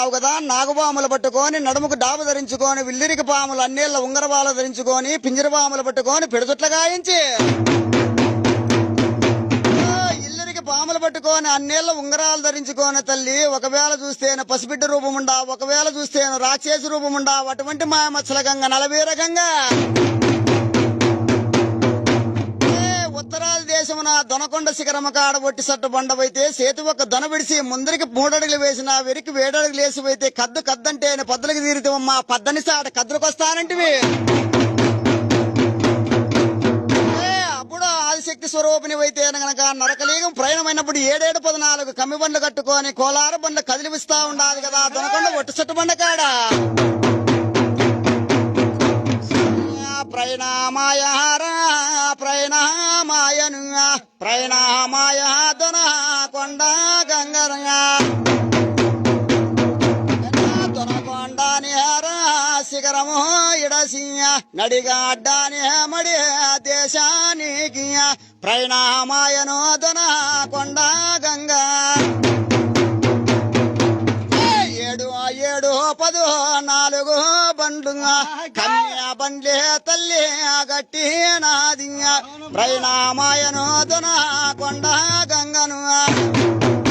ఉన్నావు కదా, నాగుబాములు పట్టుకొని నడుముకు డాబు ధరించుకొని విల్లిరికి పాములు అన్నేళ్ల ఉంగరబాలు ధరించుకొని పింజరబాములు పట్టుకొని పిడచుట్ల గాయించి ఇల్లురికి పాములు పట్టుకొని అన్నేళ్ల ఉంగరాలు ధరించుకొని తల్లి ఒకవేళ చూస్తేను పసిబిడ్డ రూపముండా, ఒకవేళ చూస్తేను రాక్షసి రూపముండా, అటువంటి మాయమచ్చల గంగ నలవీర గంగ ఉత్తరాది దేశమున దొనకొండ శిఖరమ కాడ ఒట్టి సట్టు బండవైతే సేతు ఒక దొన విడిసి ముందరికి 3 అడుగులు వేసిన వెరికి 7 అడుగులు వేసివైతే కద్దు కద్దంటే పద్దులకి తీరుతామమ్మా, పద్దని సాట కద్దులకొస్తానంటివి. అప్పుడు ఆదిశక్తి స్వరూపిణి అయితే గనక నరకలీగం ప్రయాణమైనప్పుడు 7-14 కమ్మి బండ్లు కట్టుకొని కోలార బండ్లు కదిలిపిస్తా ఉండాలి కదా దొనకొండ ఒట్టి సట్టు బండ కాడ. ప్రణామాయహారా ప్రణామాయను ప్రణామాయ దొన కొండ గంగరగా దొనకొండాని హారా శిఖరము ఇడసియ నడిగా అడ్డాని మడి దేశానికి ప్రణామాయను దొన కొండ గంగా 7-14 బండ్లు కన్యా బండ్లే తల్లి గట్టి నాది ప్రణామాయను దొన కొండ గంగను